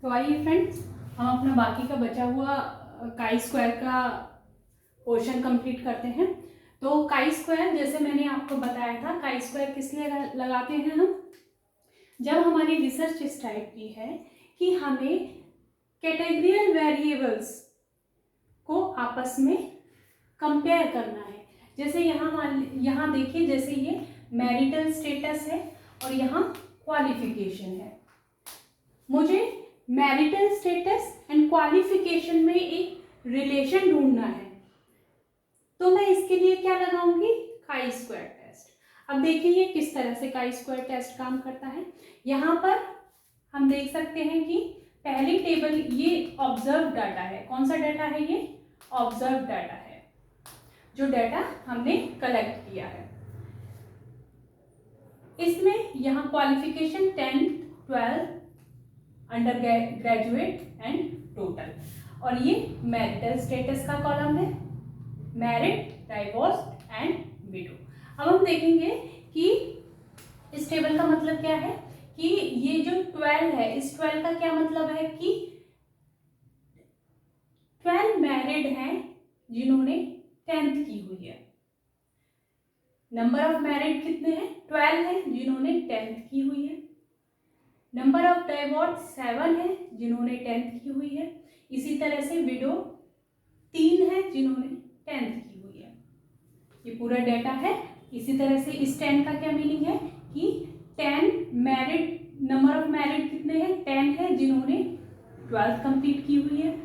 तो आइए फ्रेंड्स, हम अपना बाकी का बचा हुआ काई स्क्वायर का पोर्शन कंप्लीट करते हैं। तो काई स्क्वायर, जैसे मैंने आपको बताया था, काई स्क्वायर किस लिए लगाते हैं हम? जब हमारी रिसर्च इस टाइप की है कि हमें कैटेगरियल वेरिएबल्स को आपस में कंपेयर करना है। जैसे यहाँ देखिए, जैसे ये मैरिटल स्टेटस है और यहाँ क्वालिफिकेशन है। मुझे मैरिटल स्टेटस एंड क्वालिफिकेशन में एक रिलेशन ढूंढना है, तो मैं इसके लिए क्या लगाऊंगी? Chi square test. अब देखिए ये किस तरह से काई स्क्वायर टेस्ट काम करता है। यहाँ पर हम देख सकते हैं कि पहली टेबल ये ऑब्जर्व डाटा है। कौन सा डाटा है? ये ऑब्जर्व डाटा है, जो डाटा हमने कलेक्ट किया है। इसमें यहाँ qualification 10th 12th under graduate and total, और ये मैरिटल स्टेटस का कॉलम है, मैरिड, डाइवोर्स्ड एंड विडो। अब हम देखेंगे कि इस टेबल का मतलब क्या है, कि ये जो 12 है, इस 12 का क्या मतलब है कि 12 मैरिड हैं जिन्होंने 10th की हुई है। नंबर ऑफ मैरिड कितने हैं? 12 हैं जिन्होंने 10th की हुई है। नंबर ऑफ डाइवोर्स 7 है जिन्होंने 10th की हुई है। इसी तरह से विडो 3 है जिन्होंने 10th की हुई है। ये पूरा डाटा है। इसी तरह से इस 10 का क्या मीनिंग है कि 10 मैरिड, नंबर ऑफ मैरिड कितने हैं? 10 है जिन्होंने 12th कंप्लीट की हुई है।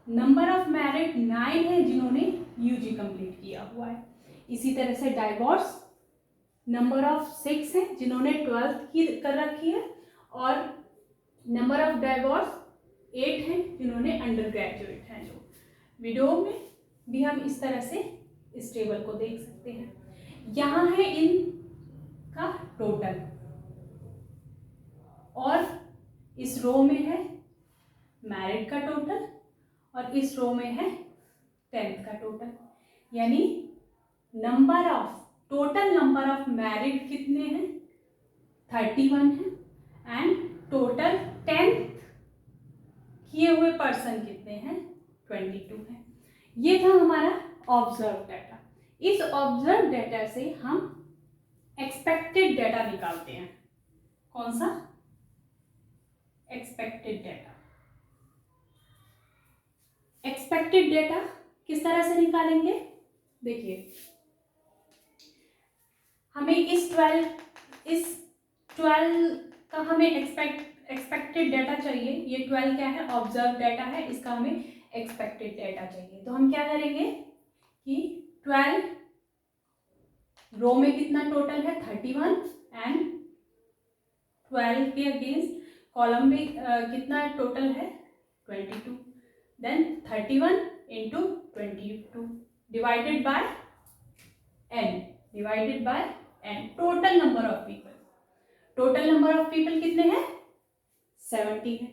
नंबर ऑफ मैरिड 9 है जिन्होंने यूजी कंप्लीट किया हुआ है। इसी तरह से डाइवोर्स नंबर ऑफ 6 है जिन्होंने 12th की कर रखी है, और नंबर ऑफ डाइवोर्स 8 हैं जिन्होंने अंडर ग्रेजुएट हैं। जो विडो में भी हम इस तरह से इस टेबल को देख सकते हैं। यहाँ है इनका टोटल, और इस रो में है मैरिड का टोटल, और इस रो में है 10th का टोटल। यानी टोटल नंबर ऑफ मैरिड कितने हैं? 31 है, एंड टोटल 10th किए हुए पर्सन कितने हैं? 22 है। ये था हमारा ऑब्जर्व डाटा। इस ऑब्जर्व डाटा से हम एक्सपेक्टेड डाटा निकालते हैं। कौन सा? Expected data. एक्सपेक्टेड डाटा किस तरह से निकालेंगे? देखिए, हमें इस 12 का हमें एक्सपेक्टेड डाटा चाहिए। ये 12 क्या है? ऑब्जर्व डाटा है, इसका हमें एक्सपेक्टेड डाटा चाहिए। तो हम क्या करेंगे कि 12 रो में कितना टोटल है? 31, एंड 12 के अगेंस्ट कॉलम में कितना टोटल है? 22। Then 31 into 22 divided by n, total number of people. Total number of people कितने हैं? 70 है।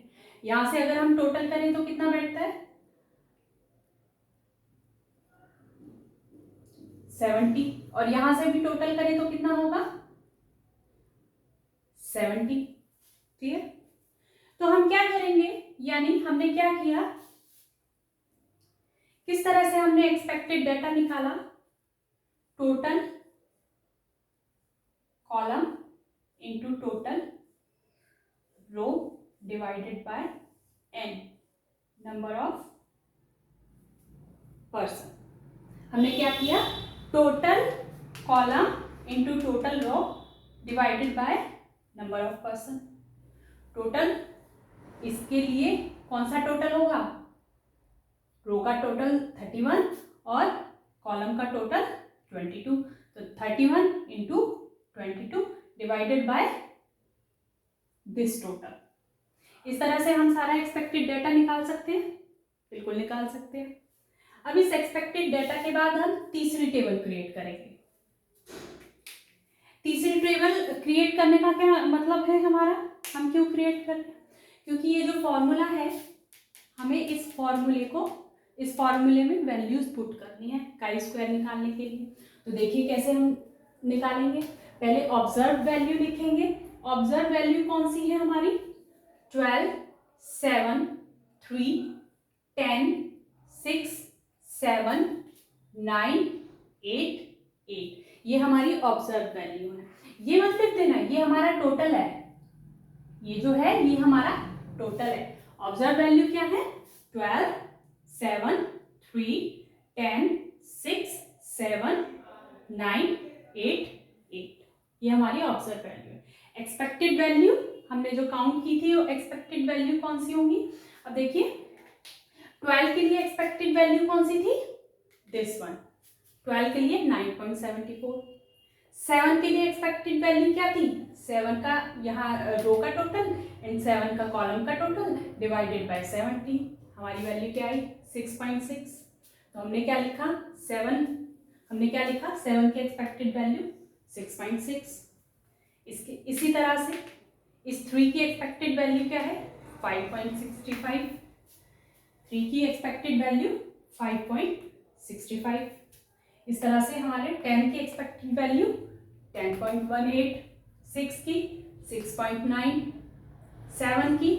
यहां से अगर हम टोटल करें तो कितना बैठता है? 70, और यहां से भी टोटल करें तो कितना होगा? 70। क्लियर? तो हम क्या करेंगे, यानी हमने क्या किया, किस तरह से हमने एक्सपेक्टेड डाटा निकाला? Total column into total row divided by n, number of person. हमने क्या किया? Total column into total row divided by number of person. Total, इसके लिए कौन सा टोटल होगा? रो का टोटल 31 और कॉलम का टोटल 22। तो 31 into 22 divided by this total. इस तरह से हम सारा एक्सपेक्टेड डाटा निकाल सकते हैं। बिल्कुल निकाल सकते हैं। अब इस एक्सपेक्टेड डाटा के बाद हम तीसरी टेबल क्रिएट करेंगे। तीसरी टेबल क्रिएट करने का क्या मतलब है हमारा? हम क्यों क्रिएट कर रहे हैं? क्योंकि ये जो फॉर्मूला है, हमें इस फॉर्मूले में वैल्यूज पुट करनी है काई स्क्वायर निकालने के लिए। तो देखिए कैसे हम निकालेंगे। पहले ऑब्जर्व वैल्यू लिखेंगे। ऑब्जर्व वैल्यू कौन सी है हमारी? 12 7, 3, 10, 6, 7, 9, 8, 8। ये हमारी ऑब्जर्व वैल्यू है। ये मत लिख देना, ये हमारा टोटल है, ये जो है ये हमारा टोटल है। ऑब्जर्व वैल्यू क्या है? 12, 7, 3, 10, 6, 7, 9, 8, 8। ये हमारी ऑब्जर्व वैल्यू है। एक्सपेक्टेड वैल्यू हमने जो काउंट की थी वो एक्सपेक्टेड वैल्यू कौन सी होंगी? अब देखिए 12 के लिए एक्सपेक्टेड वैल्यू कौन सी थी? This one. 12 के लिए 9.74। 7 के लिए एक्सपेक्टेड वैल्यू क्या थी? 7 का यहाँ रो का टोटल एंड 7 का कॉलम का टोटल डिवाइडेड बाय 70। हमारी वैल्यू क्या आई? 6.6। तो हमने क्या लिखा? 7 हमने क्या लिखा? 7 की एक्सपेक्टेड वैल्यू 6.6। इसके इसी तरह से इस 3 की एक्सपेक्टेड वैल्यू क्या है? 5.65। 3 की एक्सपेक्टेड वैल्यू 5.65। इस तरह से हमारे 10 की एक्सपेक्टेड वैल्यू 10.18, 6 की 6.9, 7 की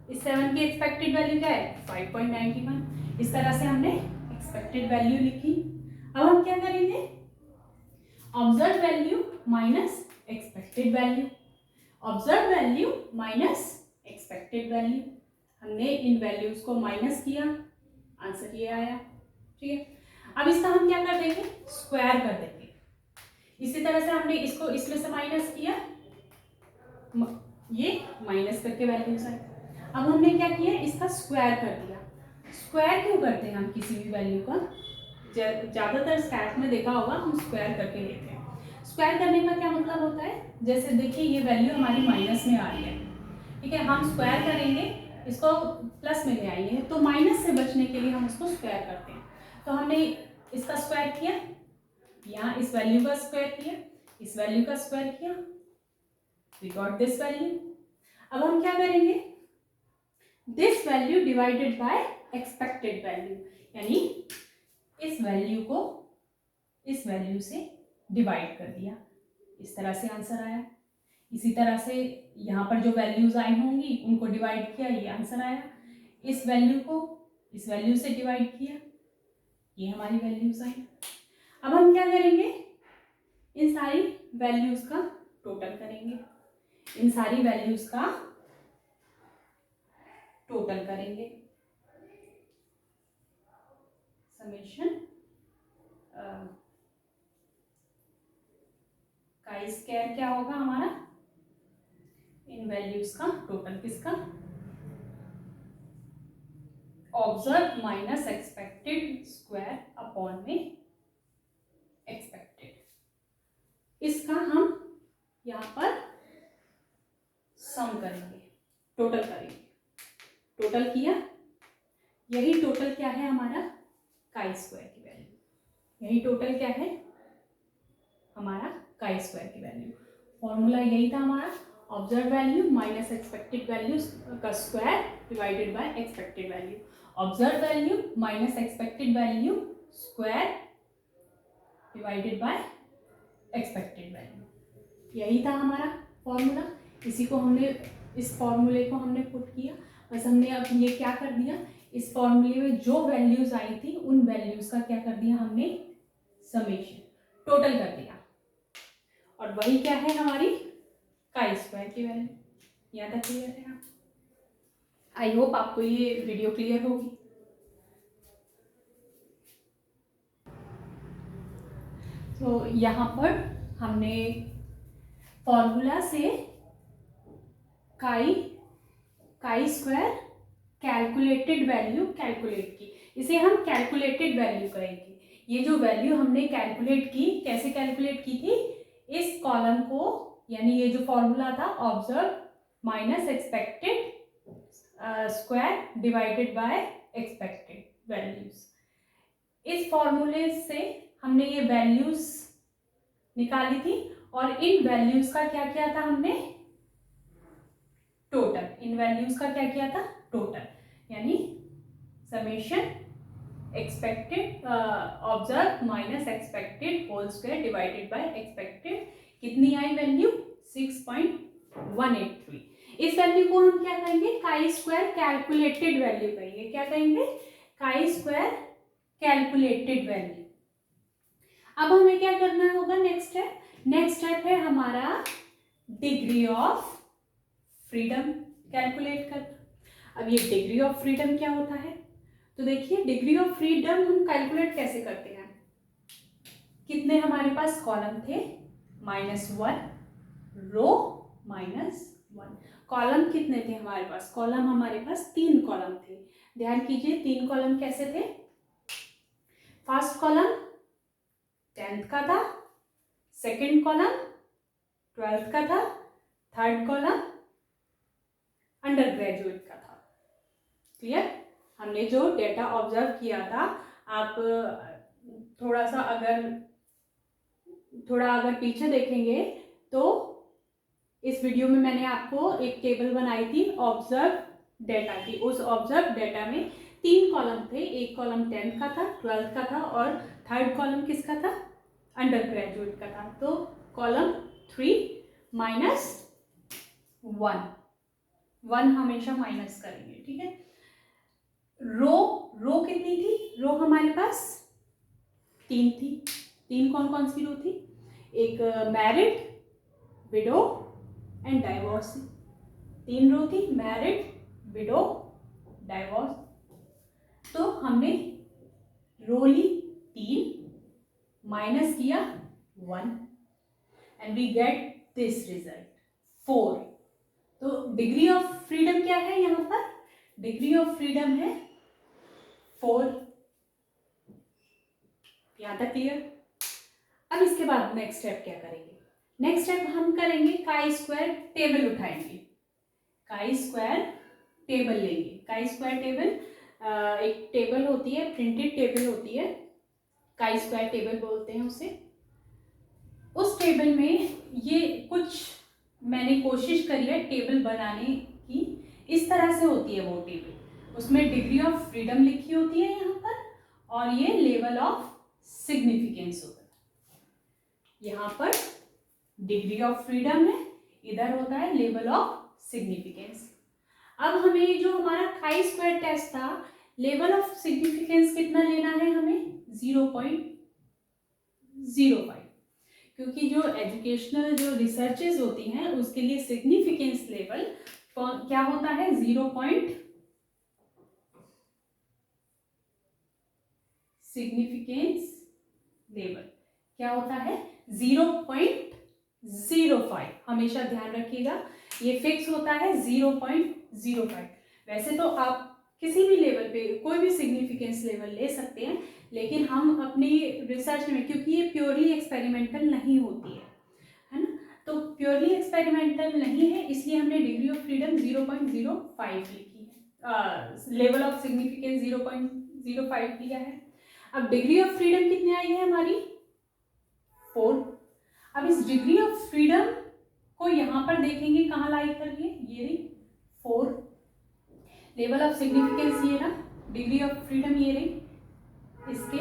इस 7 की एक्सपेक्टेड वैल्यू क्या है? 5.91। इस तरह से हमने एक्सपेक्टेड वैल्यू लिखी। अब हम क्या करेंगे? Observe value minus expected value, observe value minus expected value. हमने इन वैल्यूज को माइनस किया, आंसर ये आया। ठीक है, अब इसका हम क्या कर देंगे? स्क्वायर कर देंगे। इसी तरह से हमने इसको इसमें से माइनस किया, ये माइनस करके वैल्यूज आए। अब हमने क्या किया? इसका स्क्वायर कर दिया। स्क्वायर क्यों करते हैं हम किसी भी वैल्यू का? ज्यादातर स्टैट में देखा होगा हम स्क्वायर करके लेते हैं। स्क्वायर करने का क्या मतलब होता है? जैसे देखिए ये वैल्यू हमारी माइनस में आ रही है, ठीक है, हम स्क्वायर करेंगे, इसको प्लस में ले आएंगे, तो माइनस से बचने के लिए हम इसको स्क्वायर करते हैं। तो हमने इसका स्क्वायर किया, यहाँ इस वैल्यू का स्क्वायर किया, इस वैल्यू का स्क्वायर किया, वी गॉट दिस वैल्यू। अब हम क्या करेंगे? This value divided by expected value, यानी इस वैल्यू को इस वैल्यू से डिवाइड कर दिया। इस तरह से आंसर आया। इसी तरह से यहाँ पर जो वैल्यूज आई होंगी उनको डिवाइड किया, ये आंसर आया। इस वैल्यू को इस वैल्यू से डिवाइड किया, ये हमारी वैल्यूज आई। अब हम क्या करेंगे? इन सारी वैल्यूज का टोटल करेंगे, इन सारी वैल्यूज का टोटल करेंगे। समेशन का स्क्वायर क्या होगा हमारा? इन वैल्यूज का टोटल किसका? Observe minus expected square upon में एक्सपेक्टेड। इसका हम यहाँ पर सम करेंगे, टोटल करेंगे। टोटल किया, यही टोटल क्या है हमारा? काई स्क्वायर की वैल्यू। यही टोटल क्या है हमारा? काई स्क्वायर की वैल्यू। फॉर्मूला यही था हमारा, observe value minus expected value का square divided by expected value. Observe value minus expected value square divided by expected value, यही था हमारा फॉर्मूला। इसी को हमने, इस फॉर्मूले को हमने पुट किया। बस हमने अब ये क्या कर दिया? इस फॉर्मूले में जो वैल्यूज आई थी उन वैल्यूज का क्या कर दिया हमने? समेशन, टोटल कर दिया। और वही क्या है हमारी? काई स्क्वायर की वैल्यू। यहाँ तक क्लियर है? आई होप आपको ये वीडियो क्लियर होगी। तो यहाँ पर हमने फॉर्मूला से काई स्क्वायर कैलकुलेटेड वैल्यू कैलकुलेट की, इसे हम कैलकुलेटेड वैल्यू करेंगे। ये जो वैल्यू हमने कैलकुलेट की, कैसे कैलकुलेट की थी? इस कॉलम को, यानी ये जो फॉर्मूला था observe minus expected square divided by expected values, इस फॉर्मूले से हमने ये वैल्यूज निकाली थी और इन वैल्यूज का क्या किया था हमने? टोटल। इन वैल्यूज का क्या किया था? टोटल, यानी summation expected observe minus expected whole square divided by expected. कितनी आई वैल्यू? 6.183। इस वैल्यू को हम क्या कहेंगे, काई स्क्वायर कैलकुलेटेड वैल्यू कहेंगे। क्या कहेंगे, काई स्क्वायर कैलकुलेटेड वैल्यू। अब हमें क्या करना होगा, नेक्स्ट स्टेप है हमारा डिग्री ऑफ फ्रीडम कैलकुलेट करना। अब ये डिग्री ऑफ फ्रीडम क्या होता है, तो देखिए डिग्री ऑफ फ्रीडम हम कैलकुलेट कैसे करते हैं। कितने हमारे पास कॉलम थे, -1, रो -1। कॉलम कितने थे हमारे पास, कॉलम हमारे पास 3 कॉलम थे। ध्यान कीजिए 3 कॉलम कैसे थे। फर्स्ट कॉलम 10th का था, सेकंड कॉलम 12th का था, थर्ड कॉलम अंडर ग्रेजुएट का था। क्लियर, हमने जो डेटा ऑब्जर्व किया था, आप थोड़ा अगर पीछे देखेंगे तो इस वीडियो में मैंने आपको एक टेबल बनाई थी ऑब्जर्व डेटा की। उस ऑब्जर्व डेटा में 3 कॉलम थे, एक कॉलम 10th का था, 12th का था और थर्ड कॉलम किसका था, अंडर ग्रेजुएट का था। तो कॉलम 3 -1 हमेशा माइनस करेंगे, ठीक है। रो कितनी थी, रो हमारे पास 3 थी। 3 कौन कौन सी रो थी, एक मैरिड, विडो एंड डाइवोर्स। 3 रो थी, मैरिड, विडो, डाइवोर्स। तो हमने रो ली 3, माइनस किया 1 and we get this result 4। तो डिग्री ऑफ फ्रीडम क्या है यहाँ पर, डिग्री ऑफ फ्रीडम है 4। यहाँ तक क्लियर। अब इसके बाद नेक्स्ट स्टेप क्या करेंगे, नेक्स्ट स्टेप हम करेंगे काई स्क्वायर टेबल उठाएंगे, काई स्क्वायर टेबल लेंगे। काई स्क्वायर टेबल एक टेबल होती है, प्रिंटेड टेबल होती है, काई स्क्वायर टेबल बोलते हैं उसे। उस टेबल में ये कुछ मैंने कोशिश करी है टेबल बनाने की, इस तरह से होती है वो टेबल। उसमें डिग्री ऑफ फ्रीडम लिखी होती है यहाँ पर, और ये लेवल ऑफ सिग्निफिकेंस होता है। यहाँ पर डिग्री ऑफ फ्रीडम है, इधर होता है लेवल ऑफ सिग्निफिकेंस। अब हमें जो हमारा काई स्क्वायर टेस्ट था, लेवल ऑफ सिग्निफिकेंस कितना लेना है हमें, 0.05, क्योंकि जो एजुकेशनल जो रिसर्चेस होती हैं उसके लिए सिग्निफिकेंस लेवल क्या होता है, 0. सिग्निफिकेंस लेवल क्या होता है, 0.05। हमेशा ध्यान रखिएगा ये फिक्स होता है 0.05। वैसे तो आप किसी भी लेवल पे कोई भी सिग्निफिकेंस लेवल ले सकते हैं, लेकिन हम अपनी रिसर्च में, क्योंकि ये प्योरली एक्सपेरिमेंटल नहीं होती है ना, तो प्योरली एक्सपेरिमेंटल नहीं है, इसलिए हमने डिग्री ऑफ फ्रीडम 0.05 लिखी है, लेवल ऑफ सिग्निफिकेंस 0.05 लिया है। अब डिग्री ऑफ फ्रीडम कितनी आई है हमारी, 4। अब इस डिग्री ऑफ फ्रीडम को यहाँ पर देखेंगे कहाँ लाई करिए, ये रही 4। लेवल ऑफ सिग्निफिकेंस ये रहा, डिग्री ऑफ फ्रीडम ये रही, इसके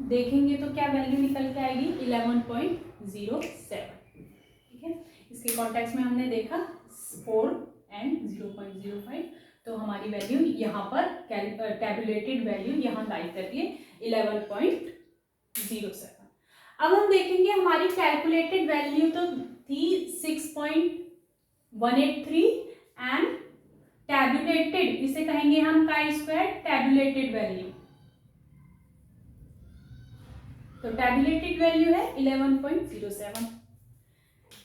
देखेंगे तो क्या वैल्यू निकल के आएगी, 11.07। ठीक है, इसके कॉन्टेक्स्ट में हमने देखा 4 एंड 0.05, तो हमारी वैल्यू यहाँ पर टैबुलेटेड वैल्यू यहाँ लाई करिए 11.07। अब हम देखेंगे हमारी कैलकुलेटेड वैल्यू तो थी 6.183 एंड टैबुलेटेड, इसे कहेंगे हम काई स्क्वायर टैबुलेटेड वैल्यू। तो टैबुलेटेड वैल्यू है 11.07,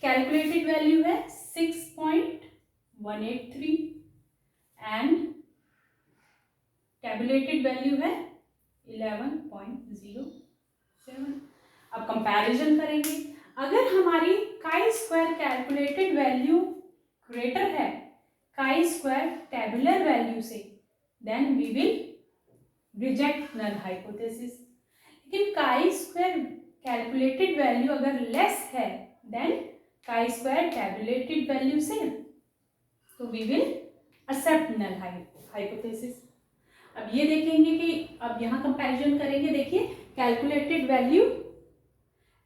कैलकुलेटेड वैल्यू है 6.183 एंड टैबुलेटेड वैल्यू है 11.07। अब कंपैरिजन करेंगे, अगर हमारी काई स्क्वायर कैलकुलेटेड वैल्यू ग्रेटर है काई स्क्वायर टैबुलर वैल्यू से, then we will reject null hypothesis. लेकिन काई स्क्वायर कैलकुलेटेड वैल्यू अगर लेस है then chi square tabulated value से, तो we will accept null hypothesis. अब ये देखेंगे कि अब यहाँ कंपैरिजन करेंगे, देखिए calculated value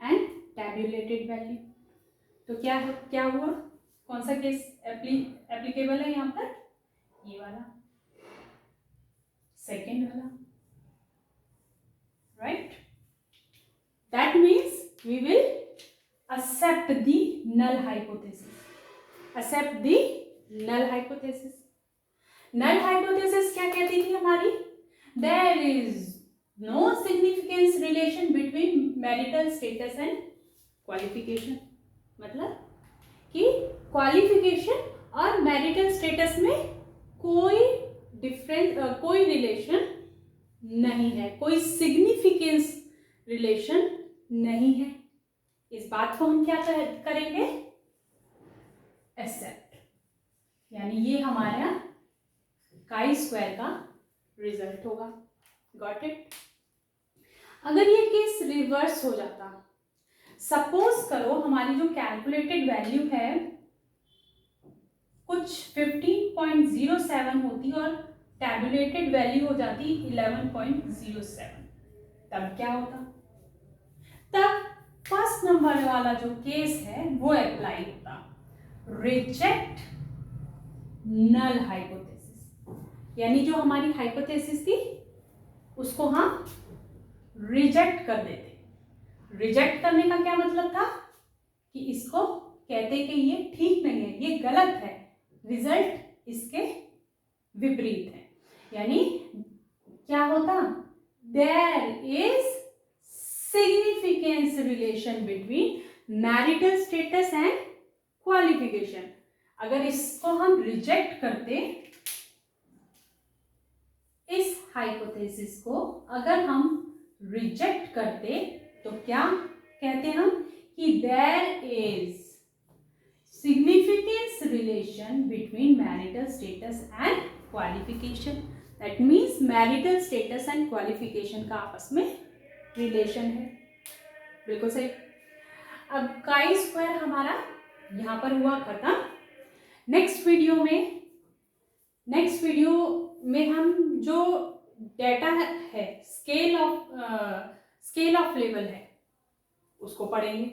and tabulated value, तो क्या हुआ, कौन सा केस एप्लीकेबल है यहाँ पर? ये वाला, सेकेंड वाला, right? That means we will accept the null hypothesis. Accept the null hypothesis. Null hypothesis क्या कहती थी हमारी? There is no significance relation between marital status and qualification. मतलब कि qualification और marital status में कोई डिफरेंस, कोई रिलेशन नहीं है, कोई सिग्निफिकेंस रिलेशन नहीं है। इस बात को हम क्या करेंगे? एक्सेप्ट, यानी ये हमारा काई स्क्वायर का रिजल्ट होगा। Got it? अगर ये केस रिवर्स हो जाता, सपोज करो हमारी जो कैलकुलेटेड वैल्यू है कुछ 15.07 होती और टैबुलेटेड वैल्यू हो जाती 11.07, तब क्या होता? तब फर्स्ट नंबर वाला जो केस है वो अप्लाई होता, रिजेक्ट नल हाइपोथेसिस, यानी जो हमारी हाइपोथेसिस थी उसको हम रिजेक्ट कर देते। रिजेक्ट करने का क्या मतलब था? कि इसको कहते कि ये ठीक नहीं है, ये गलत है, रिजल्ट इसके विपरीत है। यानी क्या होता? There is significance relation between marital status and qualification. अगर इसको हम रिजेक्ट करते, इस हाइपोथेसिस को अगर हम रिजेक्ट करते तो क्या कहते हम? कि there is significance relation between marital status and qualification. That means marital status and qualification का आपस में रिलेशन है। बिल्कुल सही। अब काई स्क्वायर हमारा यहाँ पर हुआ खत्म। नेक्स्ट वीडियो में हम जो डेटा है स्केल ऑफ लेवल है उसको पढ़ेंगे।